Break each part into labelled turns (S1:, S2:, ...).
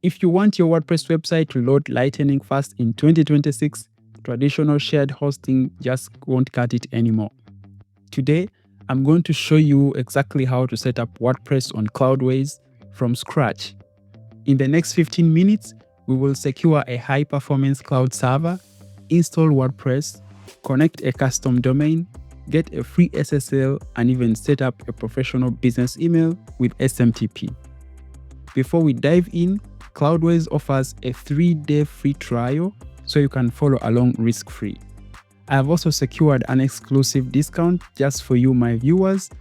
S1: If you want your WordPress website to load lightning fast in 2026, traditional shared hosting just won't cut it anymore. Today, I'm going to show you exactly how to set up WordPress on Cloudways from scratch. In the next 15 minutes, we will secure a high-performance cloud server, install WordPress, connect a custom domain, get a free SSL, and even set up a professional business email with SMTP. Before we dive in, Cloudways offers a 3-day free trial so you can follow along risk-free. I have also secured an exclusive discount just for you, my viewers,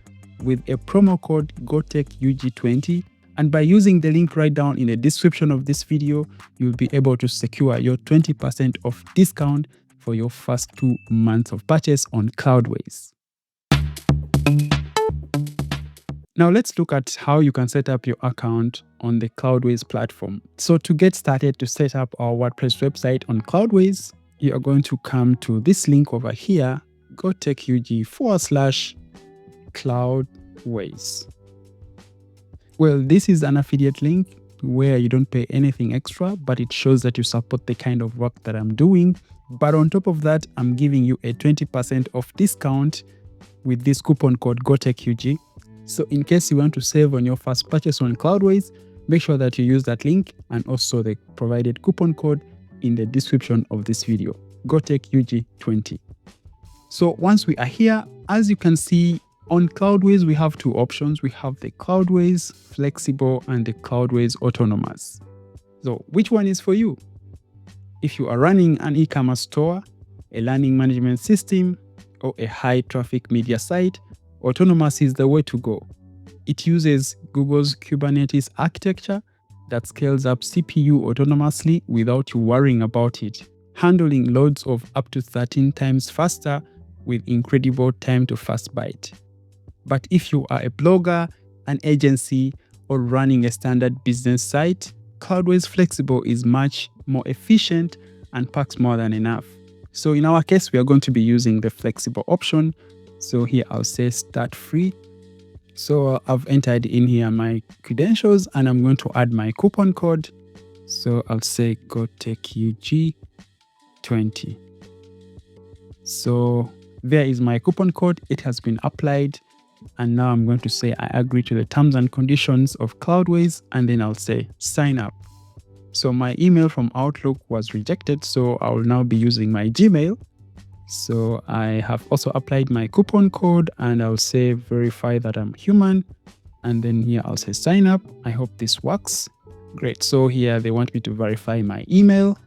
S1: with a promo code GOTECHUG20. And by using the link right down in the description of this video, you'll be able to secure your 20% off discount for your first 2 months of purchase on Cloudways. Now let's look at how you can set up your account on the Cloudways platform. So to get started to set up our WordPress website on Cloudways, you are going to come to this link over here, gotechug.com/Cloudways. Well, this is an affiliate link where you don't pay anything extra, but it shows that you support the kind of work that I'm doing. But on top of that, I'm giving you a 20% off discount with this coupon code GOTECHUG. So in case you want to save on your first purchase on Cloudways, make sure that you use that link and also the provided coupon code in the description of this video, GOTECHUG20. So once we are here, as you can see, on Cloudways, we have 2 options. We have the Cloudways Flexible and the Cloudways Autonomous. So which one is for you? If you are running an e-commerce store, a learning management system, or a high-traffic media site, Autonomous is the way to go. It uses Google's Kubernetes architecture that scales up CPU autonomously without you worrying about it, handling loads of up to 13 times faster with incredible time to first byte. But if you are a blogger, an agency, or running a standard business site, Cloudways Flexible is much more efficient and packs more than enough. So in our case, we are going to be using the flexible option. So here I'll say start free. So I've entered in here my credentials and I'm going to add my coupon code. So I'll say GOTECHUG20. So there is my coupon code. It has been applied. And now I'm going to say I agree to the terms and conditions of Cloudways, and then I'll say sign up. So my email from Outlook was rejected, so I will now be using my Gmail. So I have also applied my coupon code and I'll say verify that I'm human. And then here I'll say sign up. I hope this works. Great. So here they want me to verify my email.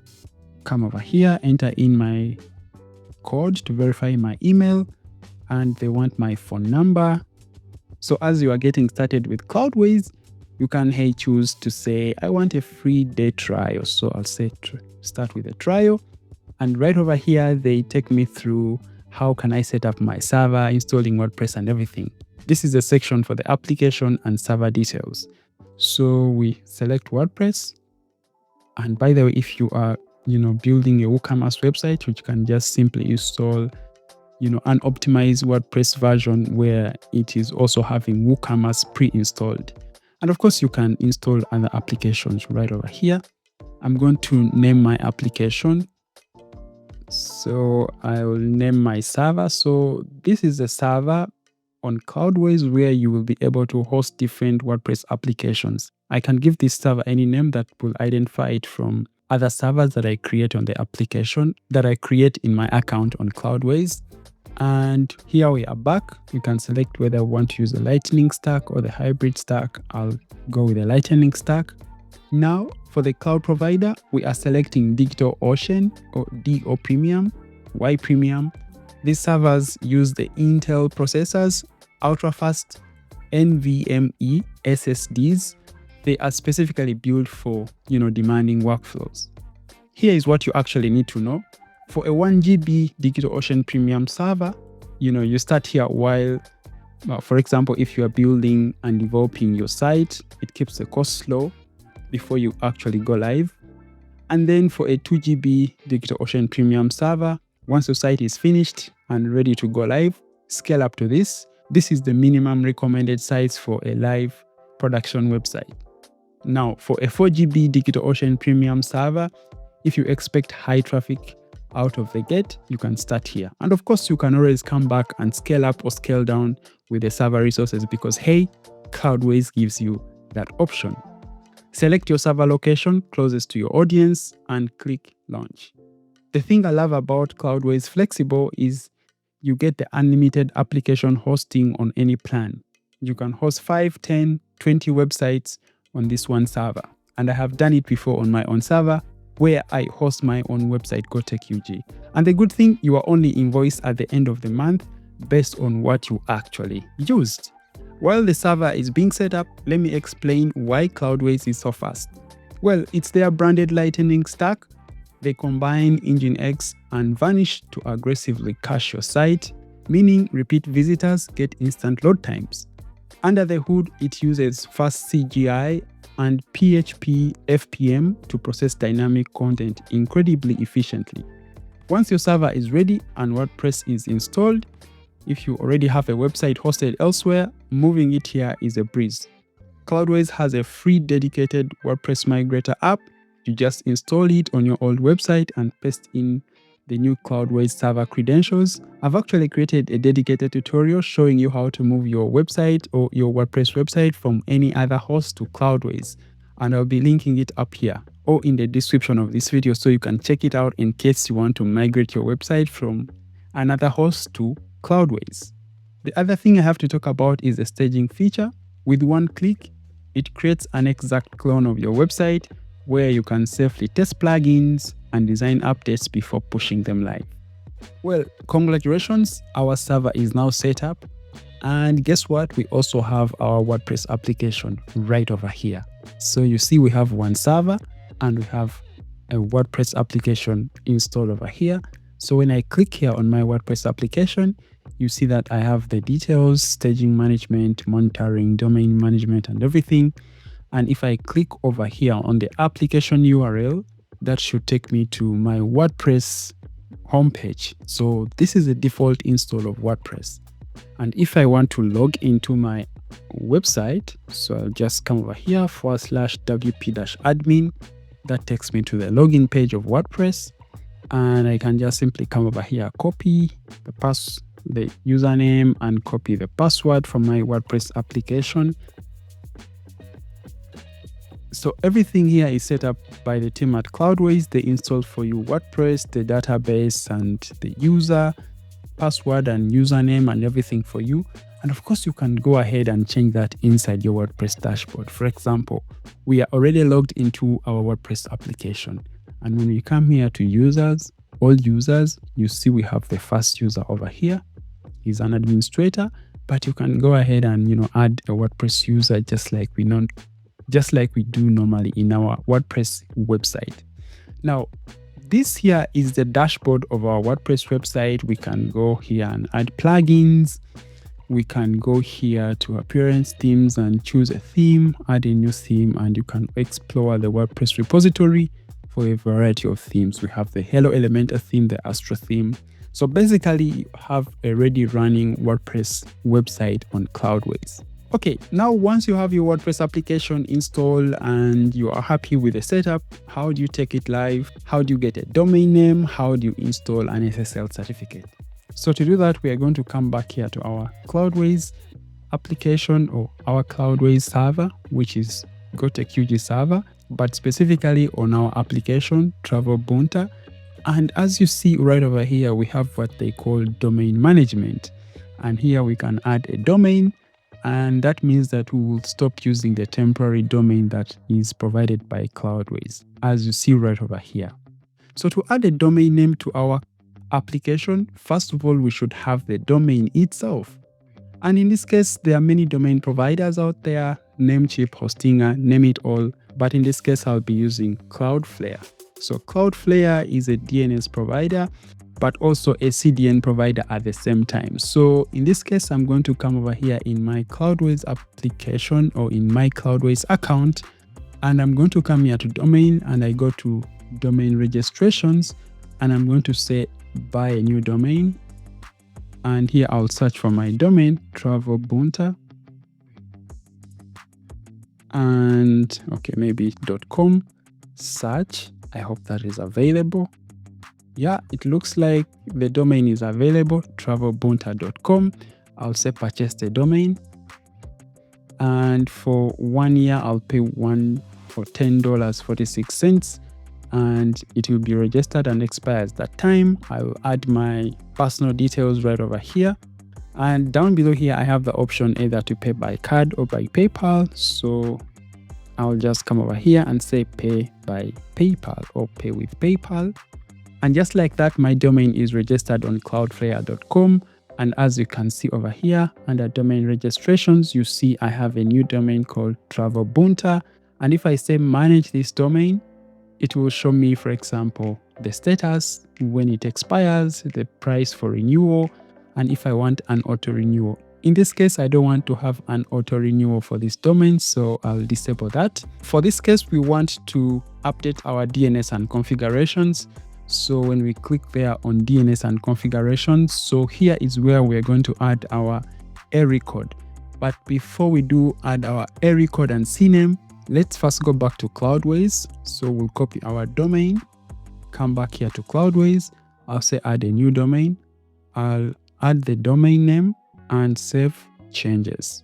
S1: Come over here, enter in my code to verify my email. And they want my phone number. So as you are getting started with Cloudways, you can choose to say, I want a free day trial. So I'll say start with a trial. And right over here, they take me through how can I set up my server, installing WordPress and everything. This is a section for the application and server details. So we select WordPress. And by the way, if you are, building a WooCommerce website, which can just simply install an optimized WordPress version where it is also having WooCommerce pre-installed. And of course, you can install other applications right over here. I'm going to name my application. So I will name my server. So this is a server on Cloudways where you will be able to host different WordPress applications. I can give this server any name that will identify it from other servers that I create on the application that I create in my account on Cloudways. And here we are back. You can select whether you want to use the Lightning stack or the hybrid stack. I'll go with the Lightning stack. Now for the cloud provider, we are selecting DigitalOcean or DO Premium. Why Premium? These servers use the Intel processors, ultra-fast NVMe SSDs. They are specifically built for, demanding workflows. Here is what you actually need to know. For a 1 GB DigitalOcean Premium server, you start here while, for example, if you are building and developing your site, it keeps the cost low before you actually go live. And then for a 2 GB DigitalOcean Premium server, once your site is finished and ready to go live, scale up to this. This is the minimum recommended size for a live production website. Now, for a 4 GB DigitalOcean Premium server, if you expect high traffic out of the gate, you can start here. And of course, you can always come back and scale up or scale down with the server resources because, hey, Cloudways gives you that option. Select your server location closest to your audience and click launch. The thing I love about Cloudways Flexible is you get the unlimited application hosting on any plan. You can host 5, 10, 20 websites on this one server. And I have done it before on my own server where I host my own website, GoTechUG. And the good thing, you are only invoiced at the end of the month based on what you actually used. While the server is being set up, let me explain why Cloudways is so fast. Well, it's their branded Lightning stack. They combine Nginx and Vanish to aggressively cache your site, meaning repeat visitors get instant load times. Under the hood, it uses fast CGI and PHP FPM to process dynamic content incredibly efficiently. Once your server is ready and WordPress is installed, if you already have a website hosted elsewhere, moving it here is a breeze. Cloudways has a free dedicated WordPress migrator app. You just install it on your old website and paste in the new Cloudways server credentials. I've actually created a dedicated tutorial showing you how to move your website or your WordPress website from any other host to Cloudways. And I'll be linking it up here or in the description of this video so you can check it out in case you want to migrate your website from another host to Cloudways. The other thing I have to talk about is the staging feature. With one click, it creates an exact clone of your website where you can safely test plugins and design updates before pushing them live. Well, congratulations, our server is now set up. And guess what? We also have our WordPress application right over here. So you see we have one server and we have a WordPress application installed over here. So when I click here on my WordPress application, you see that I have the details, staging management, monitoring, domain management, and everything. And if I click over here on the application URL, that should take me to my WordPress homepage. So this is a default install of WordPress. And if I want to log into my website, so I'll just come over here /wp-admin. That takes me to the login page of WordPress. And I can just simply come over here, copy the username and copy the password from my WordPress application. So everything here is set up by the team at Cloudways. They install for you WordPress, the database and the user, password and username and everything for you. And of course, you can go ahead and change that inside your WordPress dashboard. For example, we are already logged into our WordPress application. And when we come here to users, all users, you see we have the first user over here. He's an administrator, but you can go ahead and add a WordPress user just like we do normally in our WordPress website. Now, this here is the dashboard of our WordPress website. We can go here and add plugins. We can go here to appearance themes and choose a theme, add a new theme, and you can explore the WordPress repository for a variety of themes. We have the Hello Elementor theme, the Astro theme. So basically, you have a ready running WordPress website on Cloudways. Okay, now once you have your WordPress application installed and you are happy with the setup, how do you take it live? How do you get a domain name? How do you install an SSL certificate? So to do that, we are going to come back here to our Cloudways application or our Cloudways server, which is GoTechUG server, but specifically on our application, Travel Bunta. And as you see right over here, we have what they call domain management. And here we can add a domain. And that means that we will stop using the temporary domain that is provided by Cloudways, as you see right over here. So to add a domain name to our application, first of all, we should have the domain itself. And in this case, there are many domain providers out there, Namecheap, Hostinger, name it all. But in this case, I'll be using Cloudflare. So Cloudflare is a DNS provider, but also a CDN provider at the same time. So in this case, I'm going to come over here in my Cloudways application or in my Cloudways account, and I'm going to come here to domain and I go to domain registrations and I'm going to say buy a new domain. And here I'll search for my domain, Travel Bunta. and okay, maybe .com search. I hope that is available. Yeah, it looks like the domain is available, travelbunta.com. I'll say purchase the domain, and for 1 year I'll pay for $10.46, and it will be registered and expires that time. I will add my personal details right over here, and down below here I have the option either to pay by card or by PayPal. So I'll just come over here and say pay by PayPal or pay with PayPal. And just like that, my domain is registered on cloudflare.com. And as you can see over here under domain registrations, you see I have a new domain called TravelBunta. And if I say manage this domain, it will show me, for example, the status, when it expires, the price for renewal, and if I want an auto renewal. In this case, I don't want to have an auto renewal for this domain, so I'll disable that. For this case, we want to update our DNS and configurations. So when we click there on DNS and configurations, so here is where we're going to add our area code. But before we do add our area code and CNAME, let's first go back to Cloudways. So we'll copy our domain, come back here to Cloudways. I'll say add a new domain. I'll add the domain name and save changes.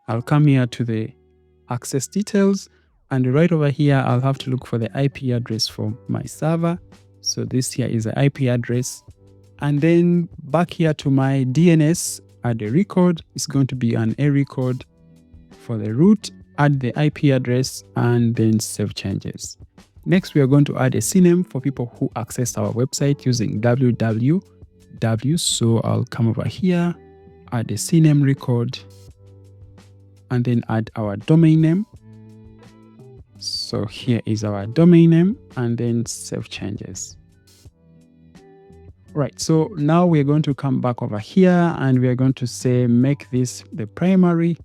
S1: I'll come here to the access details, and right over here, I'll have to look for the IP address for my server. So this here is the IP address. And then back here to my DNS, add a record. It's going to be an area code for the root, add the IP address, and then save changes. Next, we are going to add a CNAME for people who access our website using www. So I'll come over here, add a CNAME record, and then add our domain name. So here is our domain name, and then save changes. Right, so now we're going to come back over here and we are going to say make this the primary,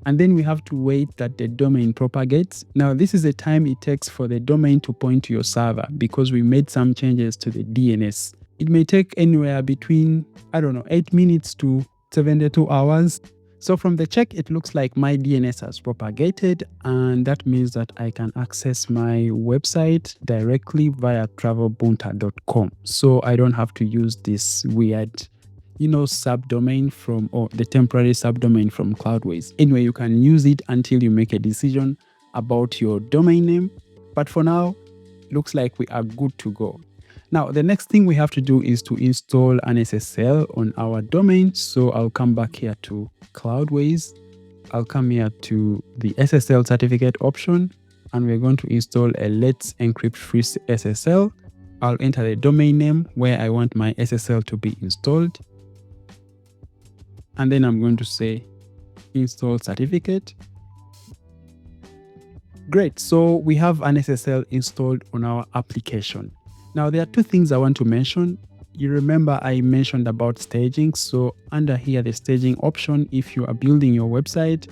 S1: and then we have to wait that the domain propagates. Now this is the time it takes for the domain to point to your server because we made some changes to the DNS. It may take anywhere between, 8 minutes to 72 hours. So from the check, it looks like my DNS has propagated, and that means that I can access my website directly via travelbunta.com. So I don't have to use this weird, subdomain or the temporary subdomain from Cloudways. Anyway, you can use it until you make a decision about your domain name. But for now, looks like we are good to go. Now, the next thing we have to do is to install an SSL on our domain. So I'll come back here to Cloudways. I'll come here to the SSL certificate option, and we're going to install a Let's Encrypt Free SSL. I'll enter the domain name where I want my SSL to be installed. And then I'm going to say install certificate. Great. So we have an SSL installed on our application. Now, there are two things I want to mention. You remember I mentioned about staging. So under here, the staging option, if you are building your website,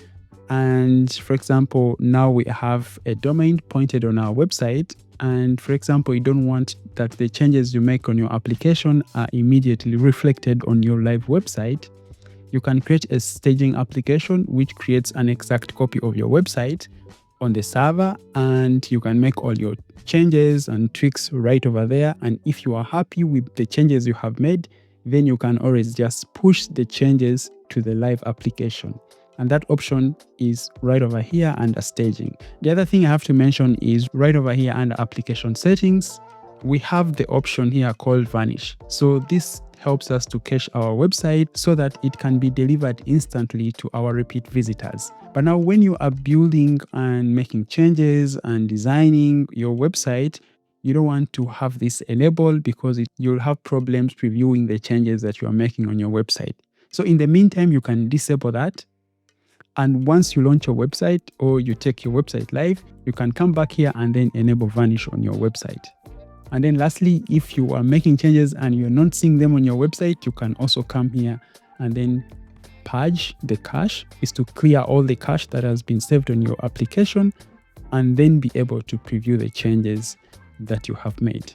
S1: and for example, now we have a domain pointed on our website, and for example, you don't want that the changes you make on your application are immediately reflected on your live website, you can create a staging application which creates an exact copy of your website on the server, and you can make all your changes and tweaks right over there. And if you are happy with the changes you have made, then you can always just push the changes to the live application. And that option is right over here under staging. The other thing I have to mention is right over here under application settings, we have the option here called vanish. So this helps us to cache our website so that it can be delivered instantly to our repeat visitors. But now when you are building and making changes and designing your website, you don't want to have this enabled because you'll have problems previewing the changes that you are making on your website. So in the meantime, you can disable that. And once you launch your website or you take your website live, you can come back here and then enable vanish on your website. And then lastly, if you are making changes and you're not seeing them on your website, you can also come here and then purge the cache, is to clear all the cache that has been saved on your application, and then be able to preview the changes that you have made.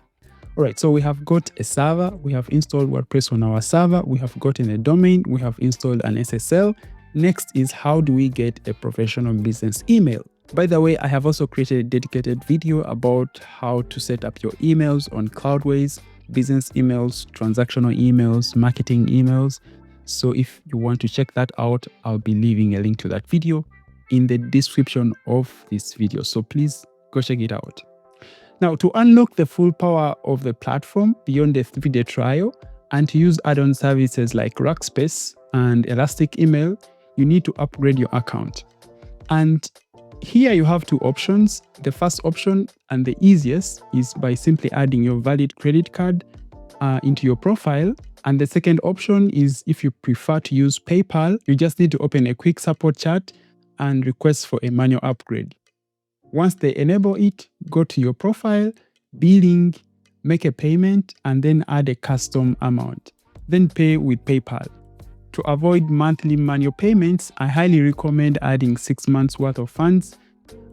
S1: All right, so we have got a server, we have installed WordPress on our server, we have gotten a domain, we have installed an SSL. Next is how do we get a professional business email? By the way, I have also created a dedicated video about how to set up your emails on Cloudways, business emails, transactional emails, marketing emails. So if you want to check that out, I'll be leaving a link to that video in the description of this video. So please go check it out. Now, to unlock the full power of the platform beyond the 3-day trial and to use add-on services like Rackspace and Elastic Email, you need to upgrade your account. And here you have two options. The first option and the easiest is by simply adding your valid credit card into your profile. And the second option is if you prefer to use PayPal, you just need to open a quick support chat and request for a manual upgrade. Once they enable it, go to your profile, billing, make a payment, and then add a custom amount. Then pay with PayPal. To avoid monthly manual payments, I highly recommend adding 6 months worth of funds.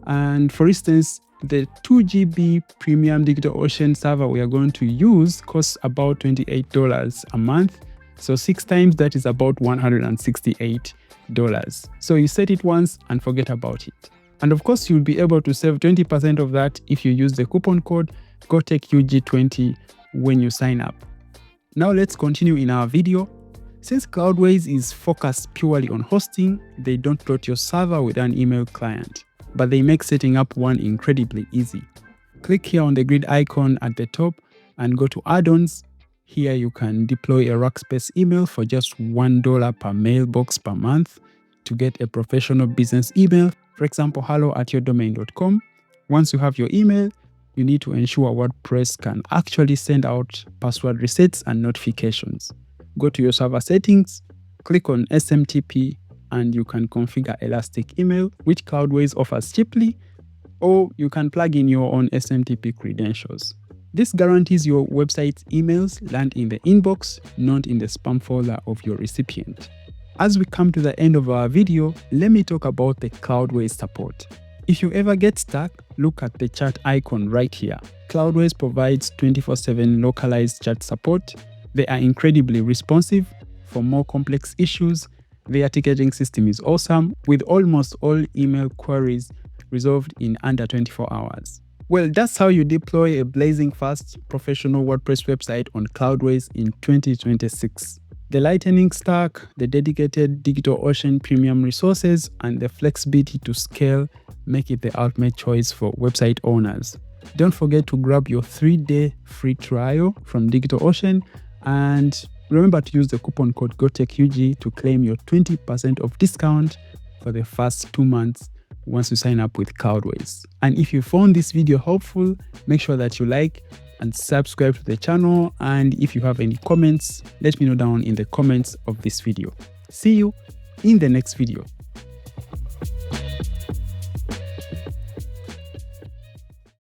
S1: And for instance, the 2 GB premium DigitalOcean server we are going to use costs about $28 a month. So 6 times that is about $168. So you set it once and forget about it. And of course, you'll be able to save 20% of that if you use the coupon code GOTECHUG20 when you sign up. Now let's continue in our video. Since Cloudways is focused purely on hosting, they don't load your server with an email client, but they make setting up one incredibly easy. Click here on the grid icon at the top and go to Addons. Here you can deploy a Rackspace email for just $1 per mailbox per month to get a professional business email, for example, hello@yourdomain.com. Once you have your email, you need to ensure WordPress can actually send out password resets and notifications. Go to your server settings, click on SMTP, and you can configure Elastic Email, which Cloudways offers cheaply, or you can plug in your own SMTP credentials. This guarantees your website's emails land in the inbox, not in the spam folder of your recipient. As we come to the end of our video, let me talk about the Cloudways support. If you ever get stuck, look at the chat icon right here. Cloudways provides 24/7 localized chat support. They are incredibly responsive for more complex issues. Their ticketing system is awesome, with almost all email queries resolved in under 24 hours. Well, that's how you deploy a blazing fast professional WordPress website on Cloudways in 2026. The Lightning Stack, the dedicated DigitalOcean premium resources, and the flexibility to scale make it the ultimate choice for website owners. Don't forget to grab your 3-day free trial from DigitalOcean, and remember to use the coupon code GOTECHUG to claim your 20% of discount for the first 2 months once you sign up with Cloudways. And if you found this video helpful, make sure that you like and subscribe to the channel. And if you have any comments, let me know down in the comments of this video. See you in the next video.